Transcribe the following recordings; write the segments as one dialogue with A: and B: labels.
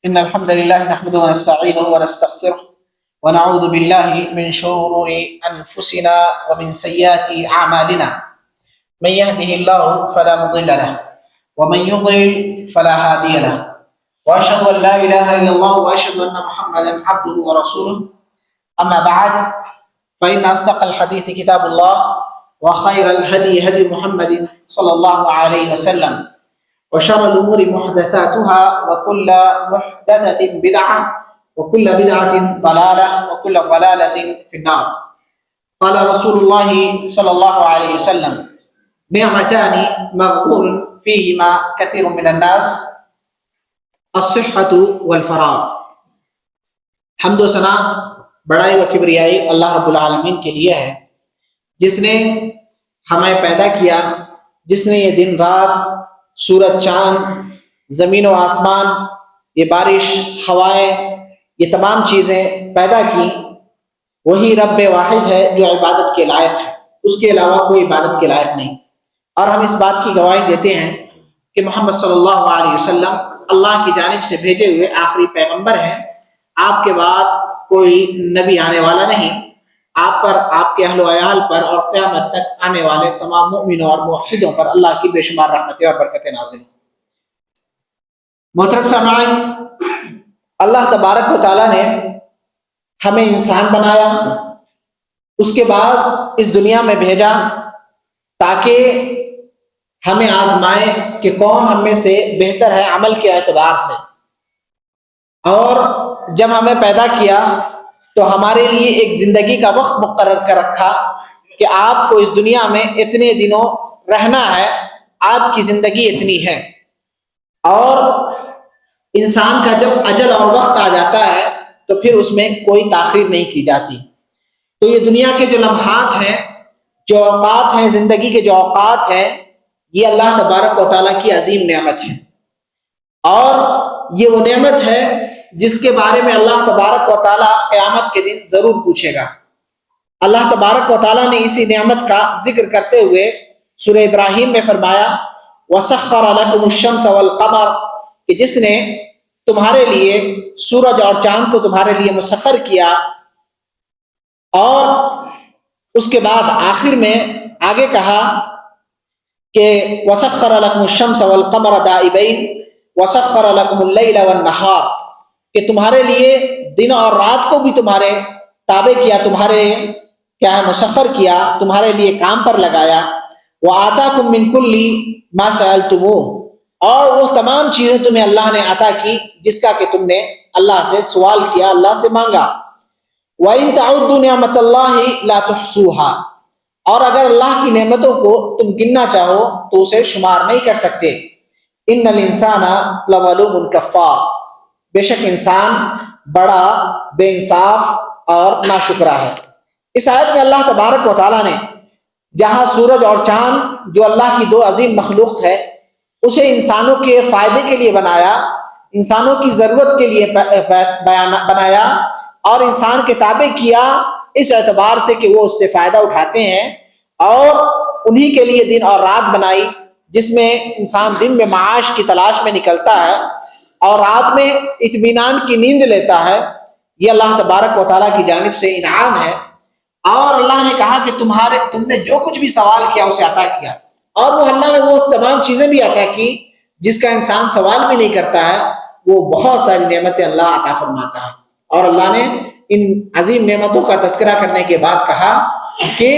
A: إن الحمد لله نحمده ونستعينه ونستغفره ونعوذ بالله من شرور أنفسنا ومن سيئات أعمالنا. من يهده الله فلا مضل له ومن يضلل فلا هادي له، وأشهد أن لا إله إلا الله وأشهد أن محمدا عبده ورسوله. أما بعد، فإن أصدق الحديث كتاب الله، وخير الهدي هدي محمد صلى الله عليه وسلم، وشر الأمور محدثاتها، وكل محدثة بدعة، وكل بدعة ضلالة، وكل ضلالة في النار. قال رسول الله صلى الله عليه وسلم: نعمتان مغبون فيهما كثير من الناس، الصحة والفراغ. حمد و ثنا بڑائی و کبریائی اللہ رب العالمین کے لیے ہے، جس نے ہمیں پیدا کیا، جس نے یہ دن رات، سورج چاند، زمین و آسمان، یہ بارش، ہوائیں، یہ تمام چیزیں پیدا کی. وہی رب واحد ہے جو عبادت کے لائق ہے، اس کے علاوہ کوئی عبادت کے لائق نہیں. اور ہم اس بات کی گواہی دیتے ہیں کہ محمد صلی اللہ علیہ وسلم اللہ کی جانب سے بھیجے ہوئے آخری پیغمبر ہیں. آپ کے بعد کوئی نبی آنے والا نہیں. آپ پر، آپ کے اہل و عیال پر اور قیامت تک آنے والے تمام مؤمنوں اور موحدوں پر اللہ کی بے شمار رحمتیں اور برکتیں نازل ہوں. محترم سامعین، اللہ تبارک و تعالیٰ نے ہمیں انسان بنایا، اس کے بعد اس دنیا میں بھیجا تاکہ ہمیں آزمائے کہ کون ہم میں سے بہتر ہے عمل کے اعتبار سے. اور جب ہمیں پیدا کیا تو ہمارے لیے ایک زندگی کا وقت مقرر کر رکھا کہ آپ کو اس دنیا میں اتنے دنوں رہنا ہے، آپ کی زندگی اتنی ہے. اور انسان کا جب اجل اور وقت آ جاتا ہے تو پھر اس میں کوئی تاخیر نہیں کی جاتی. تو یہ دنیا کے جو لمحات ہیں، جو اوقات ہیں، زندگی کے جو اوقات ہیں، یہ اللہ تبارک و تعالیٰ کی عظیم نعمت ہے. اور یہ وہ نعمت ہے جس کے بارے میں اللہ تبارک و تعالیٰ قیامت کے دن ضرور پوچھے گا. اللہ تبارک و تعالیٰ نے اسی نعمت کا ذکر کرتے ہوئے سورہ ابراہیم میں فرمایا: وَسَخَّرَ لَكُمُ الشَّمْسَ وَالْقَمَرَ، کہ جس نے تمہارے لیے سورج اور چاند کو تمہارے لیے مسخر کیا. اور اس کے بعد آخر میں آگے کہا کہ وَسَخَّرَ لَكُمُ الشَّمْسَ وَالْقَمَرَ دَائِبَيْنِ وَسَخَّرَ لَكُمُ اللَّيْلَ وَالنَّهَارَ، کہ تمہارے لیے دن اور رات کو بھی تمہارے تابع کیا، تمہارے کیا ہے مسخر کیا، تمہارے لیے کام پر لگایا. وَآتَاكُم مِّن كُلِّ مَا سَأَلْتُمُوهُ، اور وہ تمام چیزیں تمہیں اللہ نے عطا کی جس کا کہ تم نے اللہ سے سوال کیا، اللہ سے مانگا. وَإِن تَعُدُّوا نِعْمَةَ اللَّهِ لَا تُحْصُوهَا، اور اگر اللہ کی نعمتوں کو تم گننا چاہو تو اسے شمار نہیں کر سکتے. إِنَّ الْإِنسَانَ لَظَلُومٌ كَفَّارٌ، بے شک انسان بڑا بے انصاف اور ناشکرا ہے. اس آیت میں اللہ تبارک و تعالیٰ نے جہاں سورج اور چاند جو اللہ کی دو عظیم مخلوق ہے اسے انسانوں کے فائدے کے لیے بنایا، انسانوں کی ضرورت کے لیے بنایا اور انسان کے تابع کیا اس اعتبار سے کہ وہ اس سے فائدہ اٹھاتے ہیں. اور انہی کے لیے دن اور رات بنائی جس میں انسان دن میں معاش کی تلاش میں نکلتا ہے اور رات میں اطمینان کی نیند لیتا ہے. یہ اللہ تبارک و تعالیٰ کی جانب سے انعام ہے. اور اللہ نے کہا کہ تم نے جو کچھ بھی سوال کیا اسے عطا کیا. اور وہ اللہ نے وہ تمام چیزیں بھی عطا کی جس کا انسان سوال بھی نہیں کرتا ہے. وہ بہت ساری نعمتیں اللہ عطا فرماتا ہے. اور اللہ نے ان عظیم نعمتوں کا تذکرہ کرنے کے بعد کہا کہ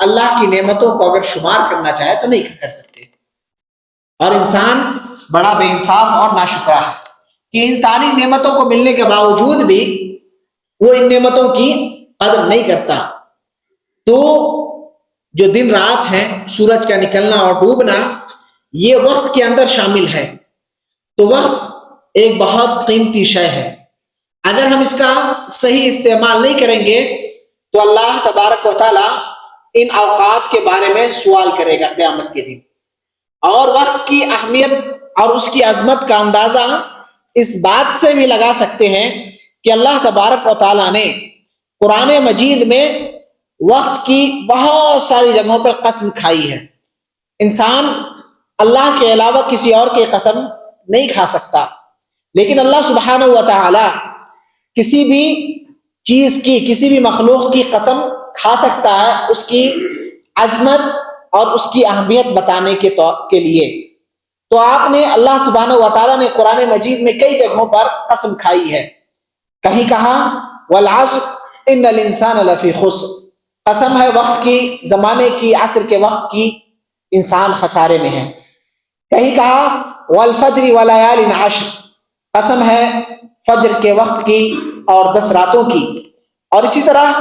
A: اللہ کی نعمتوں کو اگر شمار کرنا چاہے تو نہیں کر سکتے. اور انسان بڑا بے انصاف اور ناشکرا ہے کہ ان ساری نعمتوں کو ملنے کے باوجود بھی وہ ان نعمتوں کی قدر نہیں کرتا. تو جو دن رات ہیں، سورج کا نکلنا اور ڈوبنا، یہ وقت کے اندر شامل ہے. تو وقت ایک بہت قیمتی شے ہے. اگر ہم اس کا صحیح استعمال نہیں کریں گے تو اللہ تبارک و تعالیٰ ان اوقات کے بارے میں سوال کرے گا قیامت کے دن. اور وقت کی اہمیت اور اس کی عظمت کا اندازہ اس بات سے بھی لگا سکتے ہیں کہ اللہ تبارک و تعالیٰ نے قرآن مجید میں وقت کی بہت ساری جگہوں پر قسم کھائی ہے. انسان اللہ کے علاوہ کسی اور کی قسم نہیں کھا سکتا. لیکن اللہ سبحانہ و تعالی کسی بھی چیز کی، کسی بھی مخلوق کی قسم کھا سکتا ہے اس کی عظمت اور اس کی اہمیت بتانے کے لیے۔ تو آپ نے، اللہ سبحانہ و تعالیٰ نے قرآن مجید میں کئی جگہوں پر قسم کھائی ہے۔ کہیں کہا والعصر ان الانسان لفی خسر، قسم ہے وقت کی، زمانے کی، عصر کے وقت کی، انسان خسارے میں ہے۔ کہیں کہا والفجر وليال عشر، قسم ہے فجر کے وقت کی اور 10 راتوں کی۔ اور اسی طرح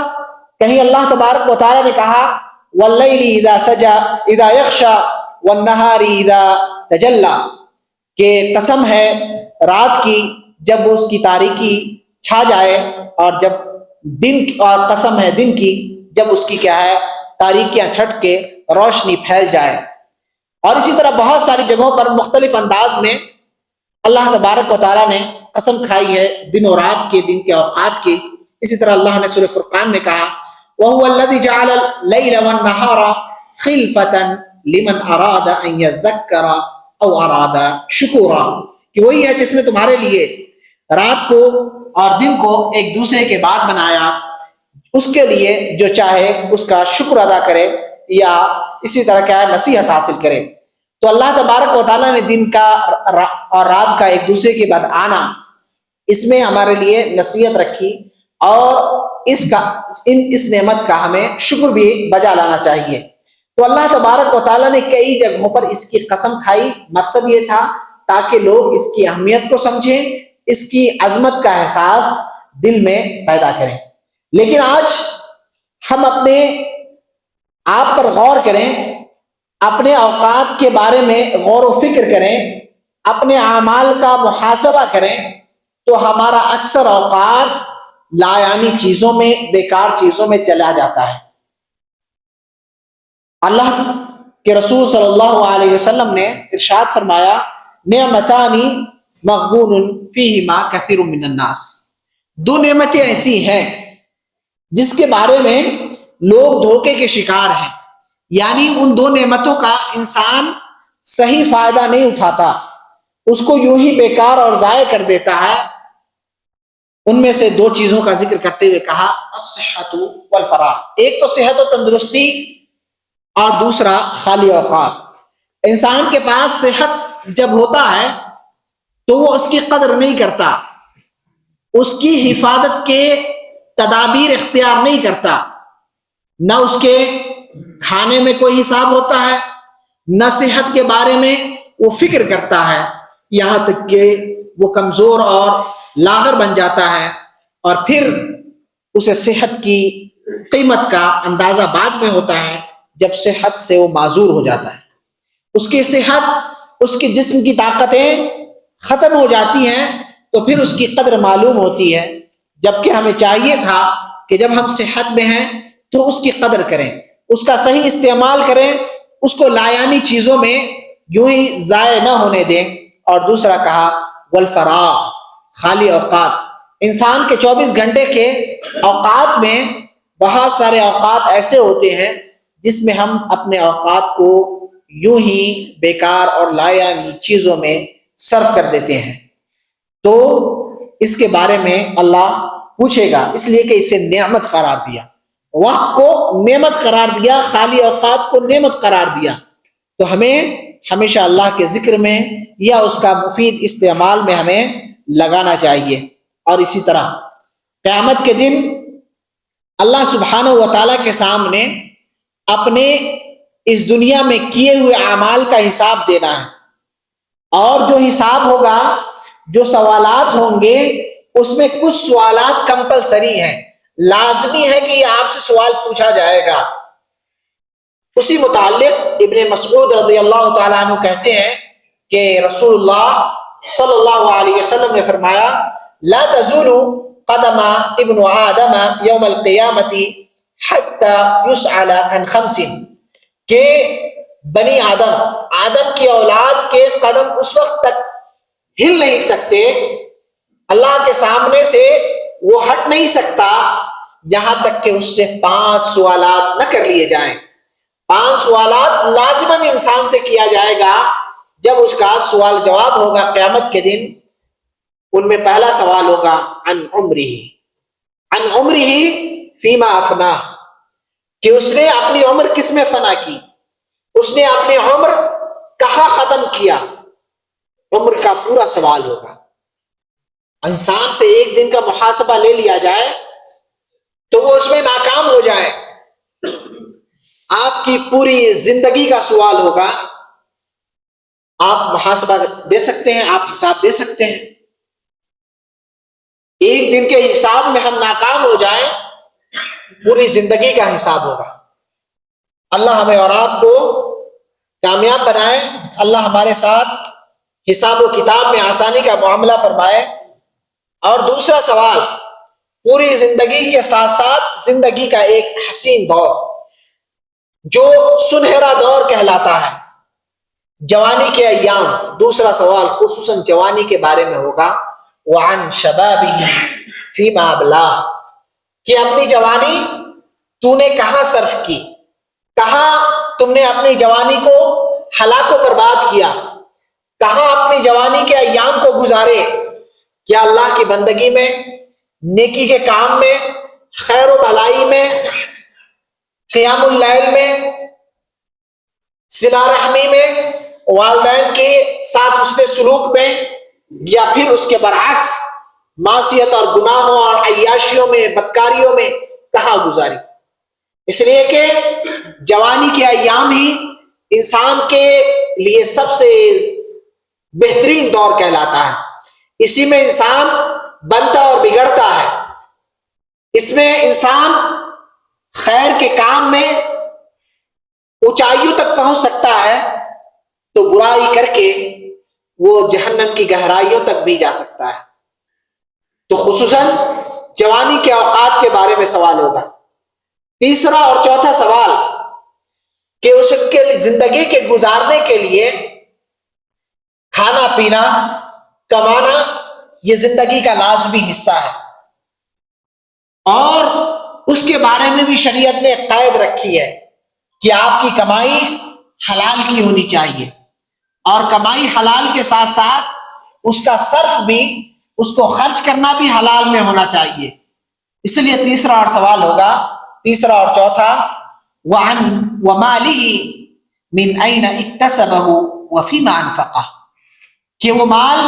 A: کہیں اللہ تبارک و تعالیٰ نے کہا واللیل اذا سجا اذا یغشا والنہار اذا تجلی، کہ قسم ہے رات کی جب اس کی تاریکی چھا جائے، اور جب دن، اور قسم ہے دن کی جب اس کی کیا ہے تاریکیاں چھٹ کے روشنی پھیل جائے۔ اور اسی طرح بہت ساری جگہوں پر مختلف انداز میں اللہ تبارک و تعالیٰ نے قسم کھائی ہے دن و رات کے، دن کے اوقات کی۔ اسی طرح اللہ نے سورہ فرقان میں کہا وَهُوَ الَّذِي جَعَلَ اللَّيْلَ وَالنَّهَارَ خِلْفَةً لِمَنْ أَرَادَ أَنْ يَذَّكَّرَ أَوْ أَرَادَ شُكُورًا، کہ وہی ہے جس نے تمہارے لیے رات کو اور دن کو ایک دوسرے کے بعد بنایا، اس کے لیے جو چاہے اس کا شکر ادا کرے یا اسی طرح کیا ہے نصیحت حاصل کرے۔ تو اللہ تبارک و تعالیٰ نے دن کا اور رات کا ایک دوسرے کے بعد آنا، اس میں ہمارے لیے نصیحت رکھی، اور اس نعمت کا ہمیں شکر بھی بجا لانا چاہیے۔ تو اللہ تبارک و تعالیٰ نے کئی جگہوں پر اس کی قسم کھائی، مقصد یہ تھا تاکہ لوگ اس کی اہمیت کو سمجھیں، اس کی عظمت کا احساس دل میں پیدا کریں۔ لیکن آج ہم اپنے آپ پر غور کریں، اپنے اوقات کے بارے میں غور و فکر کریں، اپنے اعمال کا محاسبہ کریں، تو ہمارا اکثر اوقات لایعنی چیزوں میں، بیکار چیزوں میں چلا جاتا ہے۔ اللہ کے رسول صلی اللہ علیہ وسلم نے ارشاد فرمایا نعمتان مغبون فیہما کثیر من الناس، دو نعمتیں ایسی ہیں جس کے بارے میں لوگ دھوکے کے شکار ہیں، یعنی ان دو نعمتوں کا انسان صحیح فائدہ نہیں اٹھاتا، اس کو یوں ہی بیکار اور ضائع کر دیتا ہے۔ ان میں سے دو چیزوں کا ذکر کرتے ہوئے کہا الصحت والفراغ، ایک تو صحت و تندرستی اور دوسرا خالی اوقات۔ انسان کے پاس صحت جب ہوتا ہے تو وہ اس کی قدر نہیں کرتا، اس کی حفاظت کے تدابیر اختیار نہیں کرتا، نہ اس کے کھانے میں کوئی حساب ہوتا ہے، نہ صحت کے بارے میں وہ فکر کرتا ہے، یہاں تک کہ وہ کمزور اور لاغر بن جاتا ہے، اور پھر اسے صحت کی قیمت کا اندازہ بعد میں ہوتا ہے جب صحت سے وہ معذور ہو جاتا ہے۔ اس کی صحت، اس کے جسم کی طاقتیں ختم ہو جاتی ہیں تو پھر اس کی قدر معلوم ہوتی ہے، جبکہ ہمیں چاہیے تھا کہ جب ہم صحت میں ہیں تو اس کی قدر کریں، اس کا صحیح استعمال کریں، اس کو لایعنی چیزوں میں یوں ہی ضائع نہ ہونے دیں۔ اور دوسرا کہا والفراغ، خالی اوقات۔ انسان کے 24 گھنٹے کے اوقات میں بہت سارے اوقات ایسے ہوتے ہیں جس میں ہم اپنے اوقات کو یوں ہی بیکار اور لایعنی چیزوں میں صرف کر دیتے ہیں، تو اس کے بارے میں اللہ پوچھے گا، اس لیے کہ اسے نعمت قرار دیا، وقت کو نعمت قرار دیا، خالی اوقات کو نعمت قرار دیا۔ تو ہمیں ہمیشہ اللہ کے ذکر میں یا اس کا مفید استعمال میں ہمیں لگانا چاہیے۔ اور اسی طرح قیامت کے دن اللہ سبحانہ و تعالیٰ کے سامنے اپنے اس دنیا میں کیے ہوئے اعمال کا حساب دینا ہے، اور جو حساب ہوگا، جو سوالات ہوں گے، اس میں کچھ سوالات کمپلسری ہیں، لازمی ہے کہ یہ آپ سے سوال پوچھا جائے گا۔ اسی متعلق ابن مسعود رضی اللہ تعالیٰ عنہ کہتے ہیں کہ رسول اللہ صلی اللہ علیہ وسلم نے فرمایا لا تزول قدم ابن آدم یوم القیامت حتی یسأل عن خمس، کہ بنی آدم کی اولاد کے قدم اس وقت تک ہل نہیں سکتے، اللہ کے سامنے سے وہ ہٹ نہیں سکتا یہاں تک کہ اس سے 5 سوالات نہ کر لیے جائیں۔ 5 سوالات لازماً انسان سے کیا جائے گا۔ جب اس کا سوال جواب ہوگا قیامت کے دن ان میں پہلا سوال ہوگا عن عمرہ، عن عمرہ فیما افنا، کہ اس نے اپنی عمر کس میں فنا کی، اس نے اپنی عمر کہاں ختم کیا. عمر کا پورا سوال ہوگا. انسان سے ایک دن کا محاسبہ لے لیا جائے تو وہ اس میں ناکام ہو جائے. آپ کی پوری زندگی کا سوال ہوگا. آپ محاسبہ دے سکتے ہیں، آپ حساب دے سکتے ہیں. ایک دن کے حساب میں ہم ناکام ہو جائیں، پوری زندگی کا حساب ہوگا. اللہ ہمیں اور آپ کو کامیاب بنائے. اللہ ہمارے ساتھ حساب و کتاب میں آسانی کا معاملہ فرمائے. اور دوسرا سوال، پوری زندگی کے ساتھ ساتھ زندگی کا ایک حسین دور جو سنہرا دور کہلاتا ہے، جوانی کے ایام. دوسرا سوال خصوصاً جوانی کے بارے میں ہوگا. وعن شبابہ فیما ابلاہ، کہ اپنی جوانی تو نے کہاں صرف کی، کہاں تم نے اپنی جوانی کو ہلاک و برباد کیا، کہاں اپنی جوانی کے ایام کو گزارے. کیا اللہ کی بندگی میں، نیکی کے کام میں، خیر و بھلائی میں، قیام اللیل میں، صلہ رحمی میں، والدین کے ساتھ حسن سلوک میں، یا پھر اس کے برعکس معصیت اور گناہوں اور عیاشیوں میں، بدکاریوں میں کہاں گزاری. اس لیے کہ جوانی کے ایام ہی انسان کے لیے سب سے بہترین دور کہلاتا ہے. اسی میں انسان بنتا اور بگڑتا ہے. اس میں انسان خیر کے کام میں اونچائیوں تک پہنچ سکتا ہے تو برائی کر کے وہ جہنم کی گہرائیوں تک بھی جا سکتا ہے. تو خصوصاً جوانی کے اوقات کے بارے میں سوال ہوگا. تیسرا اور چوتھا سوال کہ اس کے زندگی کے گزارنے کے لیے کھانا پینا، کمانا، یہ زندگی کا لازمی حصہ ہے. اور اس کے بارے میں بھی شریعت نے قید رکھی ہے کہ آپ کی کمائی حلال کی ہونی چاہیے، اور کمائی حلال کے ساتھ ساتھ اس کا صرف بھی، اس کو خرچ کرنا بھی حلال میں ہونا چاہیے. اس لیے تیسرا اور سوال ہوگا، تیسرا اور چوتھا، وعن ومالہ من این اکتسبہ وفیما انفقہ، کہ وہ مال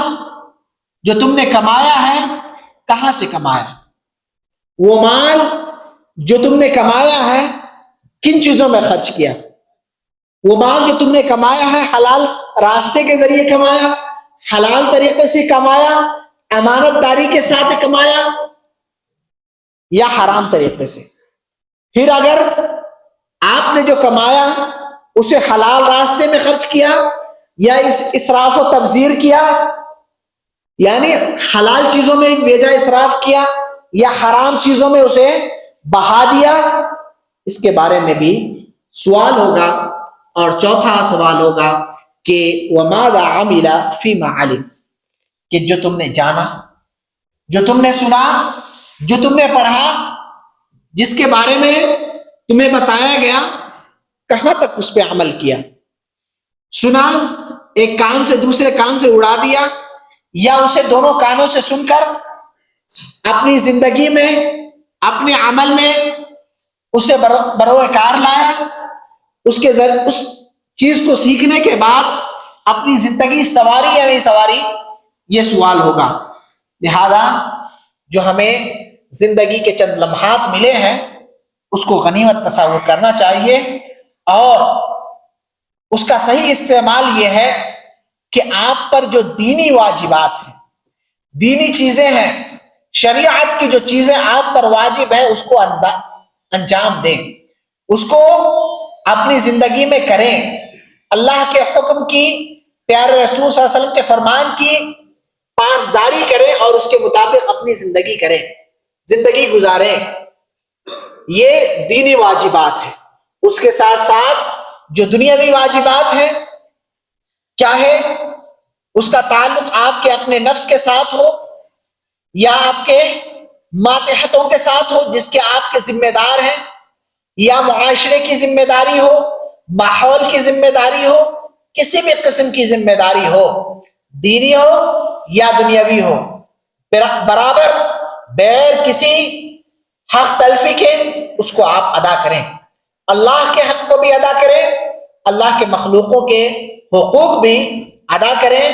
A: جو تم نے کمایا ہے کہاں سے کمایا، وہ مال جو تم نے کمایا ہے کن چیزوں میں خرچ کیا، وہ مال جو تم نے کمایا ہے حلال راستے کے ذریعے کمایا، حلال طریقے سے کمایا، امانت داری کے ساتھ کمایا، یا حرام طریقے سے. پھر اگر آپ نے جو کمایا اسے حلال راستے میں خرچ کیا یا اسراف و تبذیر کیا، یعنی حلال چیزوں میں بیجا اسراف کیا یا حرام چیزوں میں اسے بہا دیا، اس کے بارے میں بھی سوال ہوگا. اور چوتھا سوال ہوگا کہ وَمَاذَا عَمِلَ فِيمَا عَلِمَ، کہ جو تم نے جانا، جو تم نے سنا، جو تم نے پڑھا، جس کے بارے میں تمہیں بتایا گیا، کہاں تک اس پہ عمل کیا. سنا، ایک کان سے دوسرے کان سے اڑا دیا، یا اسے دونوں کانوں سے سن کر اپنی زندگی میں، اپنے عمل میں اسے بروئے کار لایا، اس چیز کو سیکھنے کے بعد اپنی زندگی سواری یا نہیں سواری، یہ سوال ہوگا. لہذا جو ہمیں زندگی کے چند لمحات ملے ہیں اس کو غنیمت تصور کرنا چاہیے، اور اس کا صحیح استعمال یہ ہے کہ آپ پر جو دینی واجبات ہیں، دینی چیزیں ہیں، شریعت کی جو چیزیں آپ پر واجب ہیں اس کو انجام دیں، اس کو اپنی زندگی میں کریں. اللہ کے حکم کی، پیارے رسول صلی اللہ علیہ وسلم کے فرمان کی پاسداری کریں اور اس کے مطابق اپنی زندگی کریں، زندگی گزاریں. یہ دینی واجبات ہیں. اس کے ساتھ ساتھ جو دنیاوی واجبات ہیں، چاہے اس کا تعلق آپ کے اپنے نفس کے ساتھ ہو یا آپ کے ماتحتوں کے ساتھ ہو جس کے آپ کے ذمہ دار ہیں، یا معاشرے کی ذمہ داری ہو، ماحول کی ذمہ داری ہو، کسی بھی قسم کی ذمہ داری ہو، دینی ہو یا دنیاوی ہو، برابر بغیر کسی حق تلفی کے اس کو آپ ادا کریں، اللہ کے حق کو بھی ادا کریں، اللہ کے مخلوقوں کے حقوق بھی ادا کریں،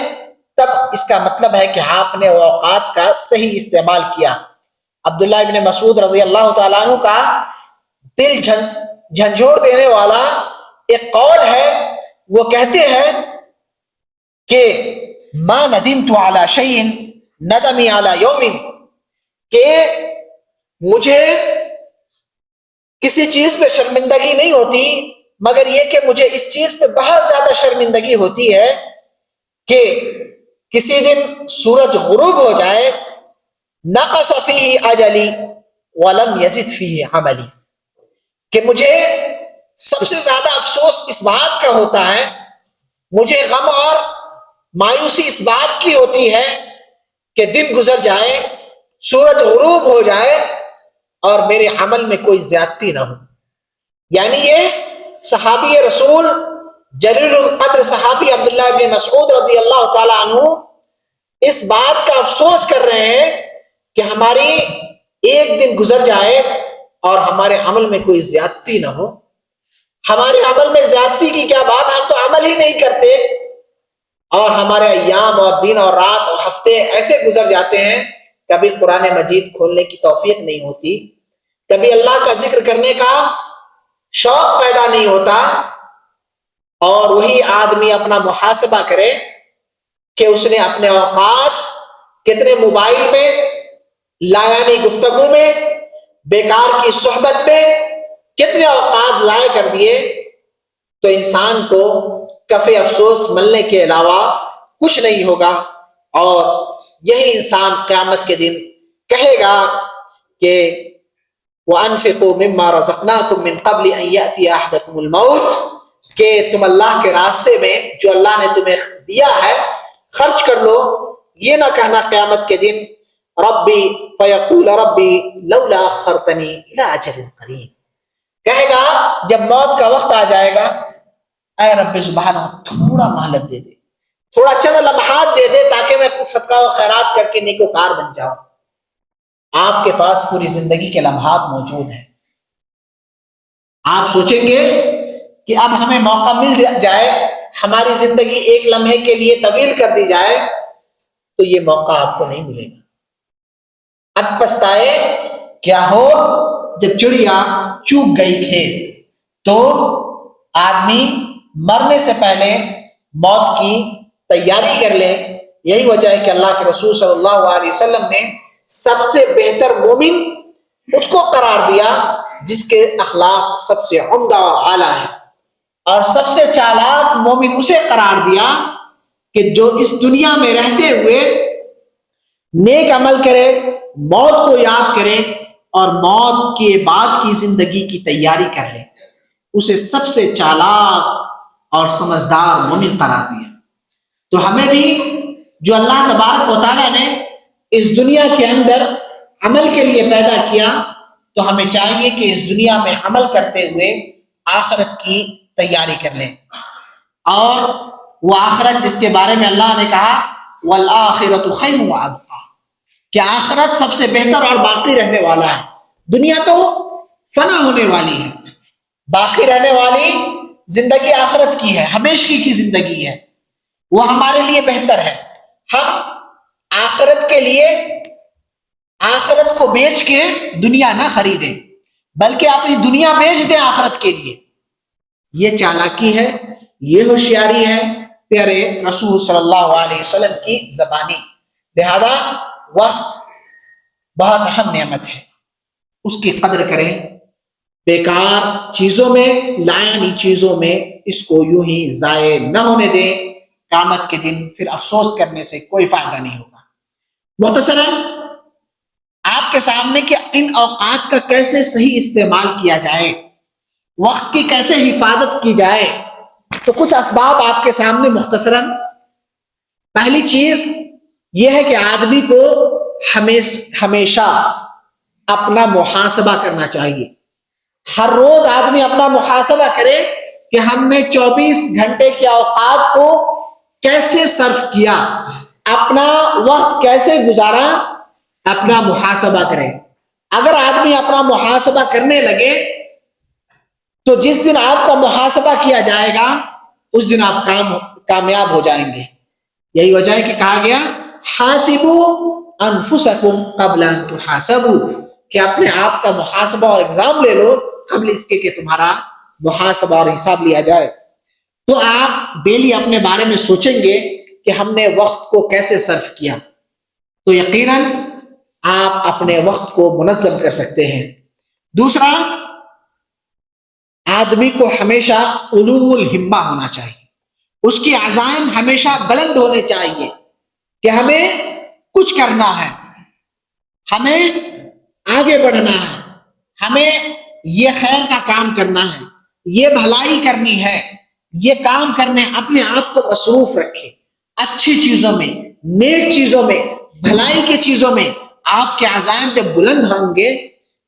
A: تب اس کا مطلب ہے کہ آپ نے اوقات کا صحیح استعمال کیا۔ عبداللہ ابن مسعود رضی اللہ تعالیٰ عنہ کا دل جھنجھوڑ دینے والا ایک قول ہے، وہ کہتے ہیں کہ ما ندمت علی شیء ندمی علی یوم، کہ مجھے کسی چیز پہ شرمندگی نہیں ہوتی مگر یہ کہ مجھے اس چیز پہ بہت زیادہ شرمندگی ہوتی ہے کہ کسی دن سورج غروب ہو جائے، نقص فیہ اجلی ولم یزد فیہ عملی، کہ مجھے سب سے زیادہ افسوس اس بات کا ہوتا ہے، مجھے غم اور مایوسی اس بات کی ہوتی ہے کہ دن گزر جائے، سورج غروب ہو جائے اور میرے عمل میں کوئی زیادتی نہ ہو۔ یعنی یہ صحابی رسول جلیل القدر صحابی عبداللہ ابن مسعود رضی اللہ تعالیٰ عنہ اس بات کا افسوس کر رہے ہیں کہ ہماری ایک دن گزر جائے اور ہمارے عمل میں کوئی زیادتی نہ ہو۔ ہمارے عمل میں زیادتی کی کیا بات، ہم تو عمل ہی نہیں کرتے، اور ہمارے ایام اور دن اور رات اور ہفتے ایسے گزر جاتے ہیں، کبھی قرآن مجید کھولنے کی توفیق نہیں ہوتی، کبھی اللہ کا ذکر کرنے کا شوق پیدا نہیں ہوتا، اور وہی آدمی اپنا محاسبہ کرے کہ اس نے اپنے اوقات کتنے موبائل میں، لایانی گفتگو میں، بیکار کی صحبت میں کتنے اوقات ضائع کر دیے، تو انسان کو کف افسوس ملنے کے علاوہ کچھ نہیں ہوگا، اور یہی انسان قیامت کے دن کہے گا کہ وَأَنفِقُوا مِمَّا رَزَقْنَاكُم مِّن قَبْلِ أَن يَأْتِيَ أَحَدَكُمُ الْمَوْتُ، کہ تم اللہ کے راستے میں جو اللہ نے تمہیں دیا ہے خرچ کر لو، یہ نہ کہنا قیامت کے دن ربی فیقول ربی لولا اخرتنی الی اجل قریب، کہے گا جب موت کا وقت آ جائے گا، اے رب سبحانہ تھوڑا مہلت دے دے، تھوڑا چند لمحات دے دے تاکہ میں کچھ صدقہ و خیرات کر کے نیکوکار بن جاؤں۔ آپ کے پاس پوری زندگی کے لمحات موجود ہیں، آپ سوچیں گے کہ اب ہمیں موقع مل جائے، ہماری زندگی ایک لمحے کے لیے طویل کر دی جائے، تو یہ موقع آپ کو نہیں ملے گا۔ اب پچھتائے کیا ہو، جب چڑیا چوگ گئی کھیت، تو آدمی مرنے سے پہلے موت کی تیاری کر لے۔ یہی وجہ ہے کہ اللہ کے رسول صلی اللہ علیہ وسلم نے سب سے بہتر مومن اس کو قرار دیا جس کے اخلاق سب سے عمدہ اور اعلیٰ ہے، اور سب سے چالاک مومن اسے قرار دیا کہ جو اس دنیا میں رہتے ہوئے نیک عمل کرے، موت کو یاد کرے اور موت کے بعد کی زندگی کی تیاری کر لے، اسے سب سے چالاک اور سمجھدار مومن قرار دیا۔ تو ہمیں بھی جو اللہ تبارک و تعالیٰ نے اس دنیا کے اندر عمل کے لیے پیدا کیا، تو ہمیں چاہیے کہ اس دنیا میں عمل کرتے ہوئے آخرت کی تیاری کر لیں، اور وہ آخرت جس کے بارے میں اللہ نے کہا وَالْآخِرَةُ خَيْرٌ وَأَبْقَىٰ، کہ آخرت سب سے بہتر اور باقی رہنے والا ہے۔ دنیا تو فنا ہونے والی ہے، باقی رہنے والی زندگی آخرت کی ہے، ہمیشگی کی زندگی ہے، وہ ہمارے لیے بہتر ہے۔ ہم آخرت کے لیے آخرت کو بیچ کے دنیا نہ خریدیں، بلکہ اپنی دنیا بیچ دیں آخرت کے لیے۔ یہ چالاکی ہے، یہ ہوشیاری ہے پیارے رسول صلی اللہ علیہ وسلم کی زبانی۔ لہذا وقت بہت اہم نعمت ہے، اس کی قدر کریں، بیکار چیزوں میں، لائنی چیزوں میں اس کو یوں ہی ضائع نہ ہونے دیں، قیامت کے دن پھر افسوس کرنے سے کوئی فائدہ نہیں ہوگا۔ مختصراً آپ کے سامنے کہ ان اوقات کا کیسے صحیح استعمال کیا جائے، وقت کی کیسے حفاظت کی جائے، تو کچھ اسباب آپ کے سامنے مختصراً۔ پہلی چیز یہ ہے کہ آدمی کو ہمیشہ اپنا محاسبہ کرنا چاہیے۔ ہر روز آدمی اپنا محاسبہ کرے کہ ہم نے 24 گھنٹے کے اوقات کو کیسے صرف کیا، اپنا وقت کیسے گزارا، اپنا محاسبہ کریں. اگر آدمی اپنا محاسبہ کرنے لگے تو جس دن آپ کا محاسبہ کیا جائے گا اس دن آپ کامیاب ہو جائیں گے. یہی وجہ ہے کہ کہا گیا حاسبوا انفسکم قبل ان تحاسبوا، کہ اپنے آپ کا محاسبہ اور ایگزام لے لو قبل اس کے کہ تمہارا محاسبہ اور حساب لیا جائے. تو آپ ڈیلی اپنے بارے میں سوچیں گے کہ ہم نے وقت کو کیسے صرف کیا، تو یقیناً آپ اپنے وقت کو منظم کر سکتے ہیں. دوسرا، آدمی کو ہمیشہ علو الہمہ ہونا چاہیے. اس کی عزائم ہمیشہ بلند ہونے چاہیے کہ ہمیں کچھ کرنا ہے، ہمیں آگے بڑھنا ہے، ہمیں یہ خیر کا کام کرنا ہے، یہ بھلائی کرنی ہے، یہ کام کرنے. اپنے آپ کو مصروف رکھے اچھی چیزوں میں، نیک چیزوں میں، بھلائی کے چیزوں میں. آپ کے عزائم جب بلند ہوں گے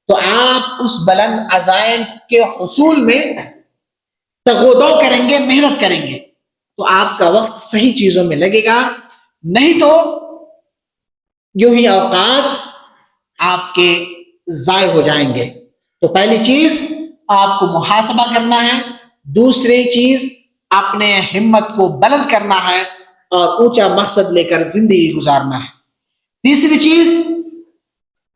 A: تو آپ اس بلند عزائم کے حصول میں تغودو کریں گے، محنت کریں گے، تو آپ کا وقت صحیح چیزوں میں لگے گا. نہیں تو یوں ہی اوقات آپ کے ضائع ہو جائیں گے. تو پہلی چیز آپ کو محاسبہ کرنا ہے، دوسری چیز اپنے ہمت کو بلند کرنا ہے اور اونچا مقصد لے کر زندگی گزارنا ہے. تیسری چیز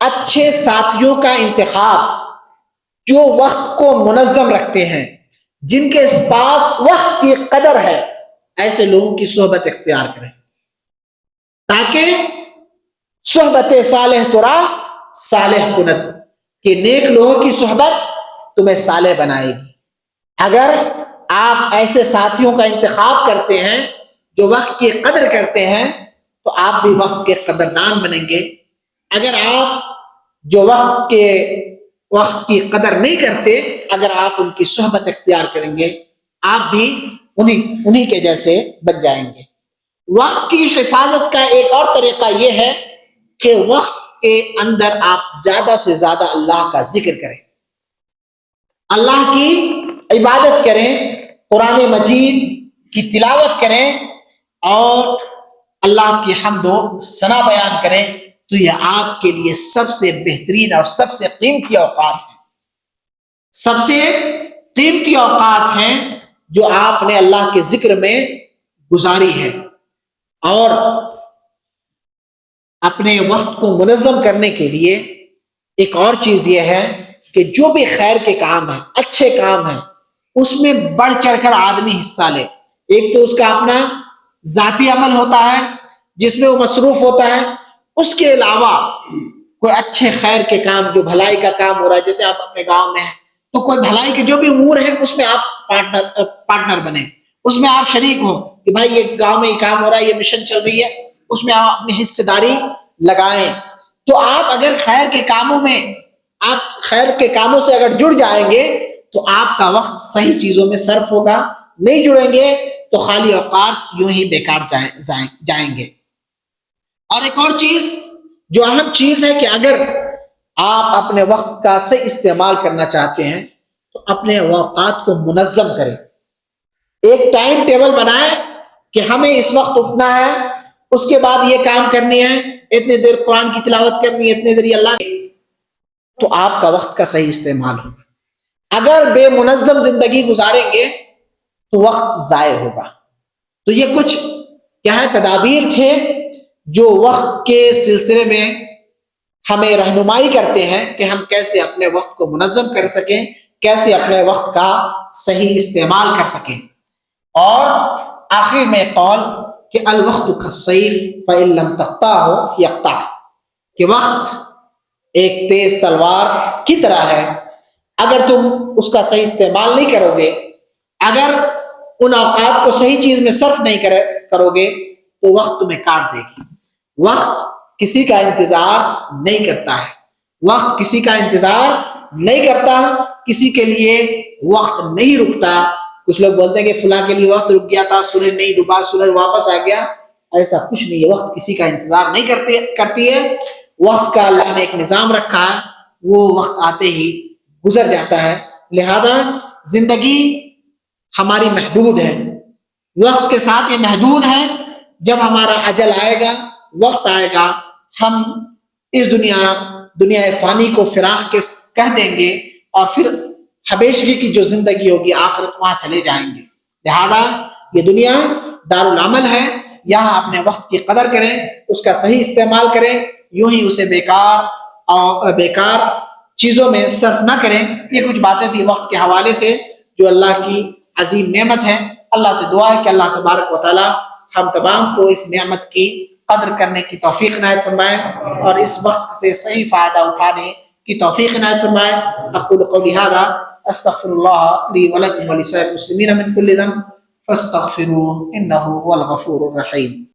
A: اچھے ساتھیوں کا انتخاب، جو وقت کو منظم رکھتے ہیں، جن کے پاس وقت کی قدر ہے، ایسے لوگوں کی صحبت اختیار کریں تاکہ صحبت صالح ترا صالح کنت، کہ نیک لوگوں کی صحبت تمہیں صالح بنائے گی. اگر آپ ایسے ساتھیوں کا انتخاب کرتے ہیں جو وقت کی قدر کرتے ہیں تو آپ بھی وقت کے قدردان بنیں گے. اگر آپ جو وقت کی قدر نہیں کرتے، اگر آپ ان کی صحبت اختیار کریں گے آپ بھی انہی کے جیسے بن جائیں گے. وقت کی حفاظت کا ایک اور طریقہ یہ ہے کہ وقت کے اندر آپ زیادہ سے زیادہ اللہ کا ذکر کریں، اللہ کی عبادت کریں، قرآن مجید کی تلاوت کریں اور اللہ کی حمد و ثنا بیان کریں. تو یہ آپ کے لیے سب سے بہترین اور سب سے قیمتی اوقات ہیں، سب سے قیمتی اوقات ہیں جو آپ نے اللہ کے ذکر میں گزاری ہے. اور اپنے وقت کو منظم کرنے کے لیے ایک اور چیز یہ ہے کہ جو بھی خیر کے کام ہیں، اچھے کام ہیں، اس میں بڑھ چڑھ کر آدمی حصہ لے. ایک تو اس کا اپنا ذاتی عمل ہوتا ہے جس میں وہ مصروف ہوتا ہے، اس کے علاوہ کوئی اچھے خیر کے کام، جو بھلائی کا کام ہو رہا ہے، جیسے آپ اپنے گاؤں میں ہیں تو کوئی بھلائی کے جو بھی امور ہیں اس میں آپ پارٹنر بنے، اس میں آپ شریک ہو کہ بھائی یہ گاؤں میں یہ کام ہو رہا ہے، یہ مشن چل رہی ہے، اس میں آپ اپنی حصہ داری لگائیں. تو آپ اگر خیر کے کاموں میں، آپ خیر کے کاموں سے اگر جڑ جائیں گے تو آپ کا وقت صحیح چیزوں میں صرف ہوگا. نہیں جڑیں گے تو خالی اوقات یوں ہی بیکار جائیں گے. اور ایک اور چیز جو اہم چیز ہے کہ اگر آپ اپنے وقت کا صحیح استعمال کرنا چاہتے ہیں تو اپنے اوقات کو منظم کریں. ایک ٹائم ٹیبل بنائیں کہ ہمیں اس وقت اٹھنا ہے، اس کے بعد یہ کام کرنی ہے، اتنی دیر قرآن کی تلاوت کرنی ہے، اتنی دیر اللہ، تو آپ کا وقت کا صحیح استعمال ہوگا. اگر بے منظم زندگی گزاریں گے تو وقت ضائع ہوگا. تو یہ کچھ کیا ہے تدابیر تھے جو وقت کے سلسلے میں ہمیں رہنمائی کرتے ہیں کہ ہم کیسے اپنے وقت کو منظم کر سکیں، کیسے اپنے وقت کا صحیح استعمال کر سکیں. اور آخر میں قول کہ الوقت کالسیف فإن لم تقطعه یقطع، کہ وقت ایک تیز تلوار کی طرح ہے، اگر تم اس کا صحیح استعمال نہیں کرو گے، اگر ان اوقات کو صحیح چیز میں صرف نہیں کرو گے تو وقت تمہیں کاٹ دے گی. وقت کسی کا انتظار نہیں کرتا ہے، وقت کسی کا انتظار نہیں کرتا، کسی کے لیے وقت نہیں رکتا. کچھ لوگ بولتے ہیں کہ فلاں کے لیے وقت رک گیا تھا، سورج نہیں ڈوبا، سورج واپس آ گیا. ایسا کچھ نہیں ہے، وقت کسی کا انتظار نہیں کرتی ہے. وقت کا اللہ نے ایک نظام رکھا ہے، وہ وقت آتے ہی گزر جاتا ہے. لہذا زندگی ہماری محدود ہے، وقت کے ساتھ یہ محدود ہے. جب ہمارا اجل آئے گا، وقت آئے گا، ہم اس دنیا فانی کو فراق کے کہہ دیں گے اور پھر ہمیشگی کی جو زندگی ہوگی آخرت وہاں چلے جائیں گے. لہذا یہ دنیا دارالعمل ہے، یہاں اپنے وقت کی قدر کریں، اس کا صحیح استعمال کریں، یوں ہی اسے بیکار چیزوں میں صرف نہ کریں. یہ کچھ باتیں تھی وقت کے حوالے سے جو اللہ کی عظیم نعمت ہے. اللہ سے دعا ہے کہ اللہ تبارک و تعالی ہم تمام کو اس نعمت کی قدر کرنے کی توفیق عنایت فرمائے اور اس وقت سے صحیح فائدہ اٹھانے کی توفیق عنایت فرمائے. اقول قولی ھذا استغفر اللہ لی ولکم ولسائر المسلمین من کل ذنب فاستغفروہ انہ هو الغفور الرحیم.